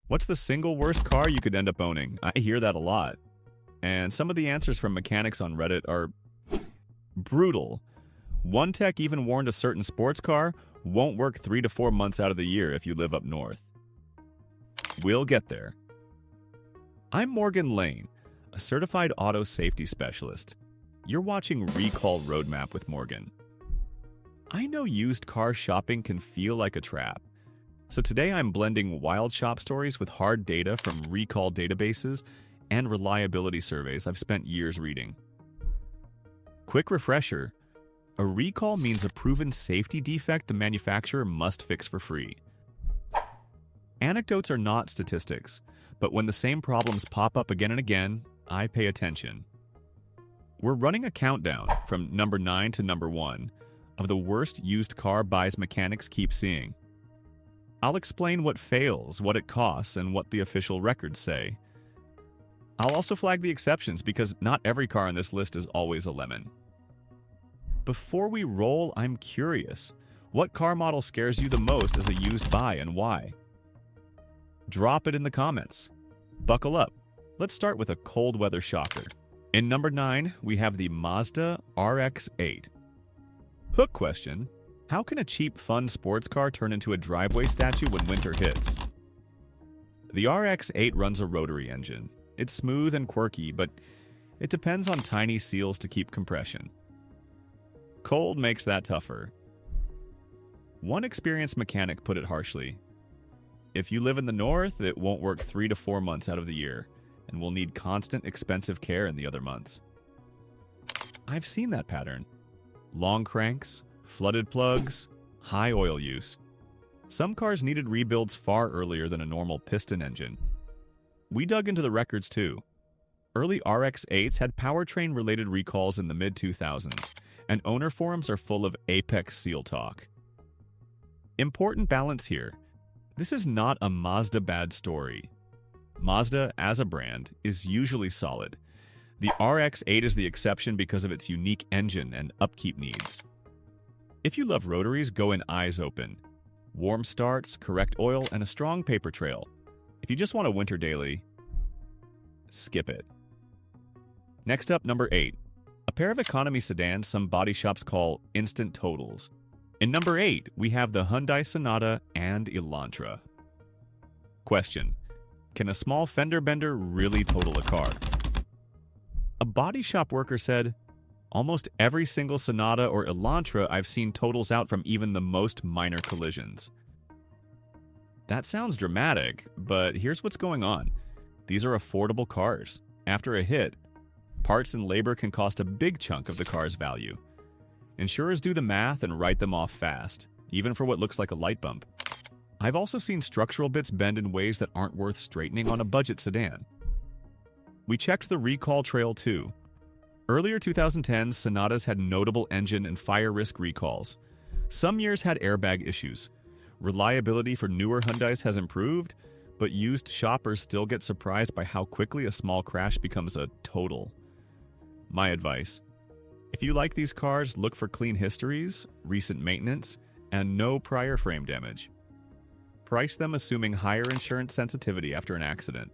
What's the single worst car you could end up owning? I hear that a lot. And some of the answers from mechanics on Reddit are brutal. One tech even warned a certain sports car won't work 3 to 4 months out of the year if you live up north. We'll get there. I'm Morgan Lane, a certified auto safety specialist. You're watching Recall Roadmap with Morgan. I know used car shopping can feel like a trap. So today I'm blending wild shop stories with hard data from recall databases and reliability surveys I've spent years reading. Quick refresher, a recall means a proven safety defect the manufacturer must fix for free. Anecdotes are not statistics, but when the same problems pop up again and again, I pay attention. We're running a countdown from number 9 to number 1 of the worst used car buys mechanics keep seeing. I'll explain what fails, what it costs, and what the official records say. I'll also flag the exceptions because not every car on this list is always a lemon. Before we roll, I'm curious. What car model scares you the most as a used buy and why? Drop it in the comments. Buckle up. Let's start with a cold weather shocker. In number 9, we have the Mazda RX8. Hook question. How can a cheap, fun sports car turn into a driveway statue when winter hits? The RX-8 runs a rotary engine. It's smooth and quirky, but it depends on tiny seals to keep compression. Cold makes that tougher. One experienced mechanic put it harshly. If you live in the north, it won't work 3 to 4 months out of the year, and will need constant, expensive care in the other months. I've seen that pattern. Long cranks, flooded plugs, high oil use. Some cars needed rebuilds far earlier than a normal piston engine. We dug into the records too. Early RX-8s had powertrain-related recalls in the mid-2000s, and owner forums are full of apex seal talk. Important balance here. This is not a Mazda bad story. Mazda, as a brand, is usually solid. The RX-8 is the exception because of its unique engine and upkeep needs. If you love rotaries, go in eyes open. Warm starts, correct oil, and a strong paper trail. If you just want a winter daily, skip it. Next up, number 8. A pair of economy sedans some body shops call instant totals. In number 8, we have the Hyundai Sonata and Elantra. Question. Can a small fender bender really total a car? A body shop worker said, almost every single Sonata or Elantra I've seen totals out from even the most minor collisions. That sounds dramatic, but here's what's going on. These are affordable cars. After a hit, parts and labor can cost a big chunk of the car's value. Insurers do the math and write them off fast, even for what looks like a light bump. I've also seen structural bits bend in ways that aren't worth straightening on a budget sedan. We checked the recall trail too. Earlier 2010s, Sonatas had notable engine and fire risk recalls. Some years had airbag issues. Reliability for newer Hyundais has improved, but used shoppers still get surprised by how quickly a small crash becomes a total. My advice: if you like these cars, look for clean histories, recent maintenance, and no prior frame damage. Price them assuming higher insurance sensitivity after an accident.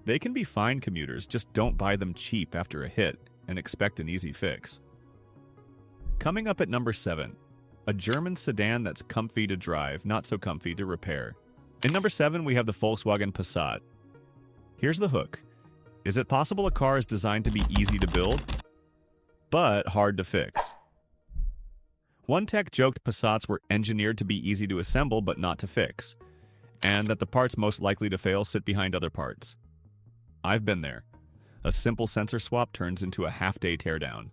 They can be fine commuters, just don't buy them cheap after a hit and expect an easy fix. Coming up at number 7, a German sedan that's comfy to drive, not so comfy to repair. In number 7, we have the Volkswagen Passat. Here's the hook. Is it possible a car is designed to be easy to build, but hard to fix? One tech joked Passats were engineered to be easy to assemble but not to fix, and that the parts most likely to fail sit behind other parts. I've been there. A simple sensor swap turns into a half-day teardown.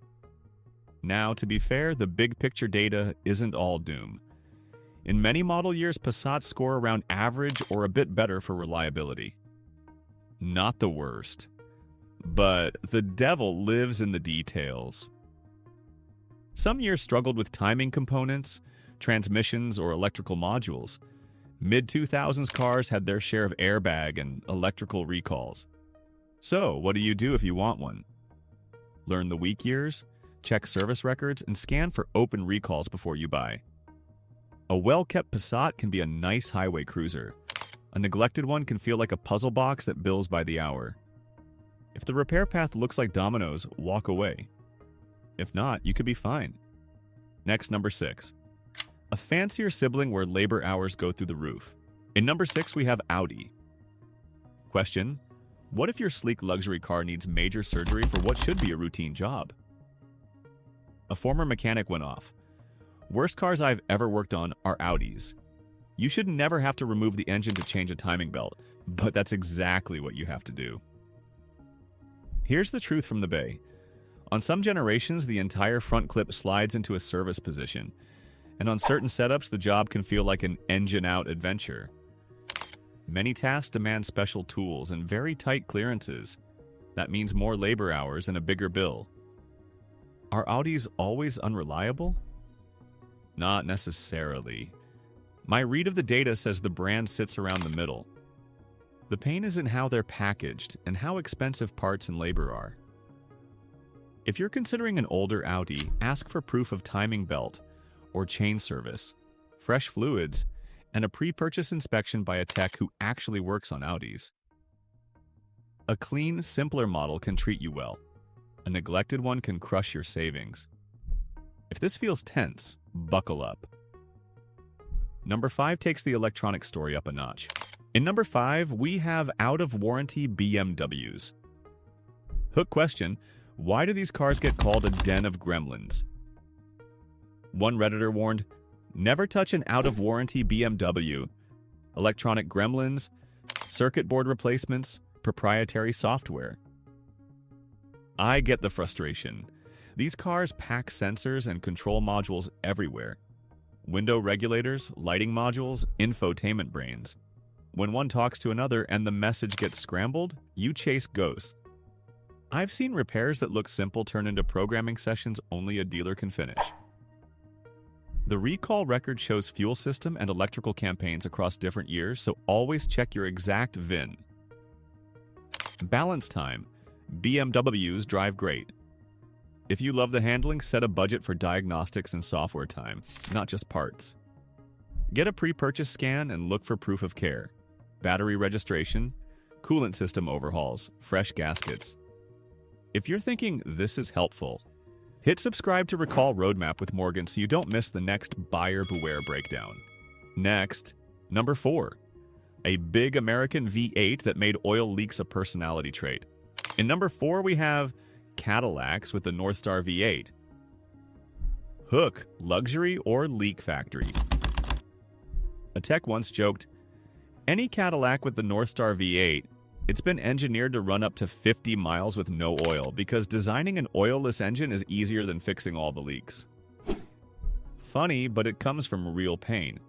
Now, to be fair, the big picture data isn't all doom. In many model years, Passats score around average or a bit better for reliability. Not the worst. But the devil lives in the details. Some years struggled with timing components, transmissions, or electrical modules. Mid-2000s cars had their share of airbag and electrical recalls. So, what do you do if you want one? Learn the weak years, check service records, and scan for open recalls before you buy. A well-kept Passat can be a nice highway cruiser. A neglected one can feel like a puzzle box that bills by the hour. If the repair path looks like dominoes, walk away. If not, you could be fine. Next, number 6. A fancier sibling where labor hours go through the roof. In number 6, we have Audi. Question: what if your sleek luxury car needs major surgery for what should be a routine job? A former mechanic went off. Worst cars I've ever worked on are Audis. You should never have to remove the engine to change a timing belt, but that's exactly what you have to do. Here's the truth from the Bay. On some generations, the entire front clip slides into a service position, and on certain setups, the job can feel like an engine-out adventure. Many tasks demand special tools and very tight clearances. That means more labor hours and a bigger bill. Are Audis always unreliable? Not necessarily. My read of the data says the brand sits around the middle. The pain is in how they're packaged and how expensive parts and labor are. If you're considering an older Audi, ask for proof of timing belt or chain service, fresh fluids, and a pre-purchase inspection by a tech who actually works on Audis. A clean, simpler model can treat you well. A neglected one can crush your savings. If this feels tense, buckle up. Number 5 takes the electronic story up a notch. In number 5, we have out-of-warranty BMWs. Hook question: why do these cars get called a den of gremlins? One Redditor warned, never touch an out-of-warranty BMW. Electronic gremlins, circuit board replacements, proprietary software. I get the frustration. These cars pack sensors and control modules everywhere. Window regulators, lighting modules, infotainment brains. When one talks to another and the message gets scrambled, you chase ghosts. I've seen repairs that look simple turn into programming sessions only a dealer can finish. The recall record shows fuel system and electrical campaigns across different years, so always check your exact VIN. Balance time. BMWs drive great. If you love the handling, set a budget for diagnostics and software time, not just parts. Get a pre-purchase scan and look for proof of care. Battery registration, coolant system overhauls, fresh gaskets. If you're thinking this is helpful, hit subscribe to Recall Roadmap with Morgan so you don't miss the next buyer beware breakdown. Next, number 4. A big American V8 that made oil leaks a personality trait. In number 4, we have Cadillacs with the Northstar V8. Hook, luxury or leak factory? A tech once joked, any Cadillac with the Northstar V8, it's been engineered to run up to 50 miles with no oil because designing an oilless engine is easier than fixing all the leaks. Funny, but it comes from real pain.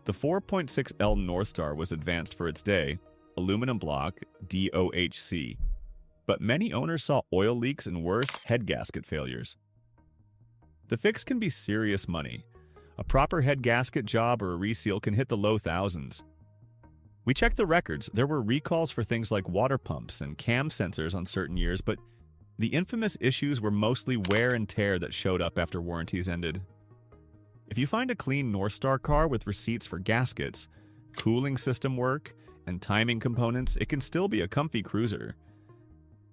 The 4.6L Northstar was advanced for its day, aluminum block, DOHC. But many owners saw oil leaks and worse, head gasket failures. The fix can be serious money. A proper head gasket job or a reseal can hit the low thousands. We checked the records. There were recalls for things like water pumps and cam sensors on certain years, but the infamous issues were mostly wear and tear that showed up after warranties ended. If you find a clean Northstar car with receipts for gaskets, cooling system work, and timing components, it can still be a comfy cruiser.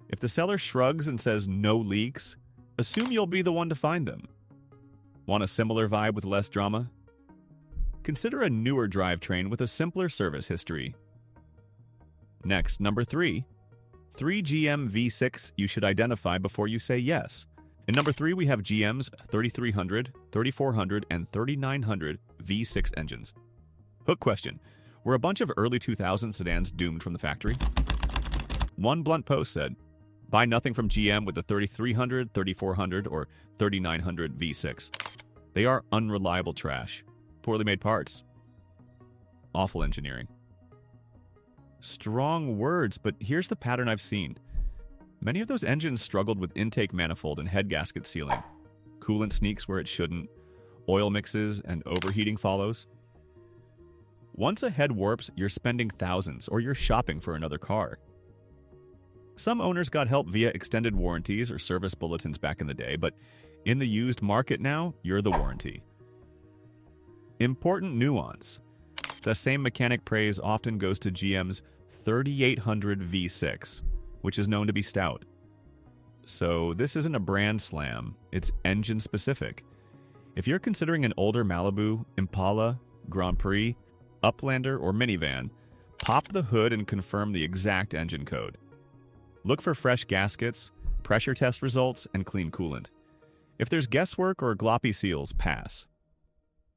If the seller shrugs and says no leaks, assume you'll be the one to find them. Want a similar vibe with less drama? Consider a newer drivetrain with a simpler service history. Next, number 3. 3 GM V6 you should identify before you say yes. In number 3, we have GM's 3300, 3400, and 3900 V6 engines. Hook question: were a bunch of early 2000s sedans doomed from the factory? One blunt post said, buy nothing from GM with the 3300, 3400, or 3900 V6. They are unreliable trash. Poorly made parts. Awful engineering. Strong words, but here's the pattern I've seen. Many of those engines struggled with intake manifold and head gasket sealing. Coolant sneaks where it shouldn't. Oil mixes and overheating follows. Once a head warps, you're spending thousands or you're shopping for another car. Some owners got help via extended warranties or service bulletins back in the day, but in the used market now, you're the warranty. Important nuance. The same mechanic praise often goes to GM's 3800 V6, which is known to be stout. So this isn't a brand slam, it's engine specific. If you're considering an older Malibu, Impala, Grand Prix, Uplander, or minivan, pop the hood and confirm the exact engine code. Look for fresh gaskets, pressure test results, and clean coolant. If there's guesswork or gloppy seals, pass.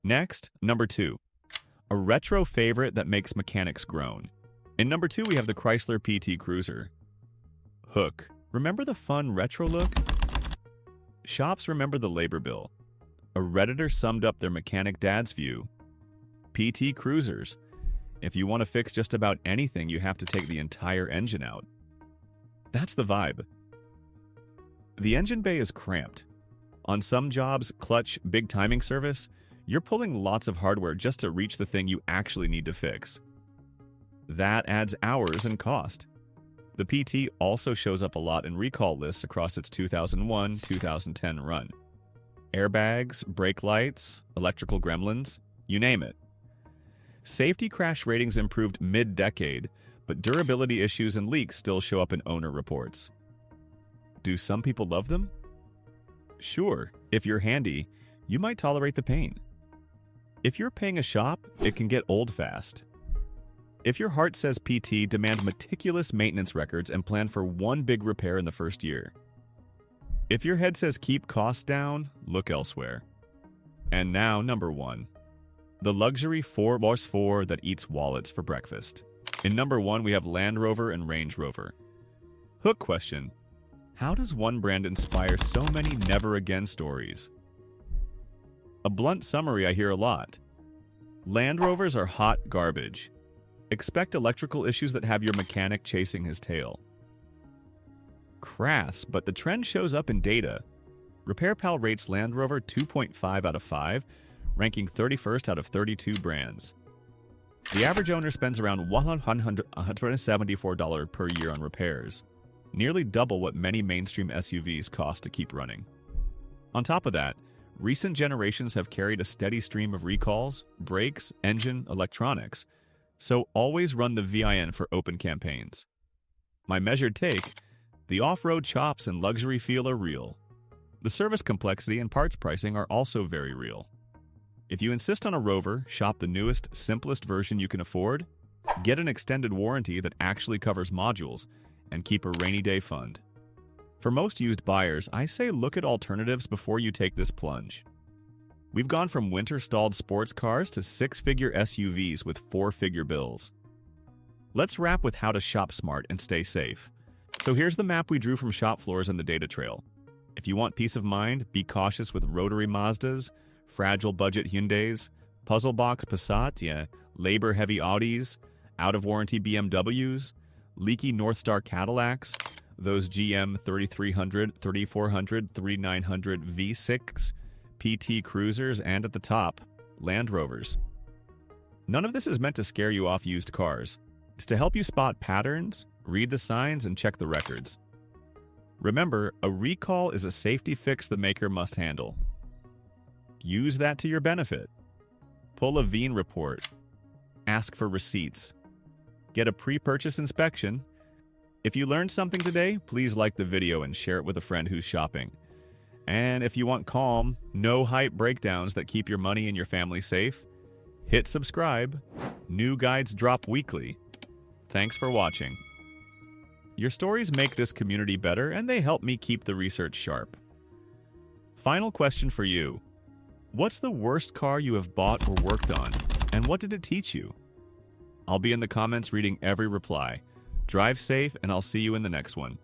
Next, number 2. A retro favorite that makes mechanics groan. In number 2, we have the Chrysler PT Cruiser. Hook. Remember the fun retro look? Shops remember the labor bill. A Redditor summed up their mechanic dad's view. PT Cruisers. If you want to fix just about anything, you have to take the entire engine out. That's the vibe. The engine bay is cramped. On some jobs, clutch, big timing service, you're pulling lots of hardware just to reach the thing you actually need to fix. That adds hours and cost. The PT also shows up a lot in recall lists across its 2001-2010 run. Airbags, brake lights, electrical gremlins, you name it. Safety crash ratings improved mid-decade, but durability issues and leaks still show up in owner reports. Do some people love them? Sure, if you're handy, you might tolerate the pain. If you're paying a shop, it can get old fast. If your heart says PT, demand meticulous maintenance records and plan for one big repair in the first year. If your head says keep costs down, look elsewhere. And now, number 1. The luxury 4x4 that eats wallets for breakfast. In number 1, we have Land Rover and Range Rover. Hook question. How does one brand inspire so many never-again stories? A blunt summary I hear a lot. Land Rovers are hot garbage. Expect electrical issues that have your mechanic chasing his tail. Crass, but the trend shows up in data. RepairPal rates Land Rover 2.5 out of 5, ranking 31st out of 32 brands. The average owner spends around $174 per year on repairs, nearly double what many mainstream SUVs cost to keep running. On top of that, recent generations have carried a steady stream of recalls, brakes, engine, electronics, so always run the VIN for open campaigns. My measured take, the off-road chops and luxury feel are real. The service complexity and parts pricing are also very real. If you insist on a Rover, shop the newest, simplest version you can afford, get an extended warranty that actually covers modules, and keep a rainy day fund. For most used buyers, I say look at alternatives before you take this plunge. We've gone from winter-stalled sports cars to six-figure SUVs with four-figure bills. Let's wrap with how to shop smart and stay safe. So here's the map we drew from shop floors and the data trail. If you want peace of mind, be cautious with rotary Mazdas, fragile budget Hyundais, puzzle box Passat, labor-heavy Audis, out-of-warranty BMWs, leaky Northstar Cadillacs, those GM 3300, 3400, 3900 V6, PT Cruisers, and at the top, Land Rovers. None of this is meant to scare you off used cars. It's to help you spot patterns, read the signs, and check the records. Remember, a recall is a safety fix the maker must handle. Use that to your benefit. Pull a VIN report. Ask for receipts. Get a pre-purchase inspection. If you learned something today, please like the video and share it with a friend who's shopping. And if you want calm, no hype breakdowns that keep your money and your family safe, hit subscribe. New guides drop weekly. Thanks for watching. Your stories make this community better, and they help me keep the research sharp. Final question for you. What's the worst car you have bought or worked on, and what did it teach you? I'll be in the comments reading every reply. Drive safe, and I'll see you in the next one.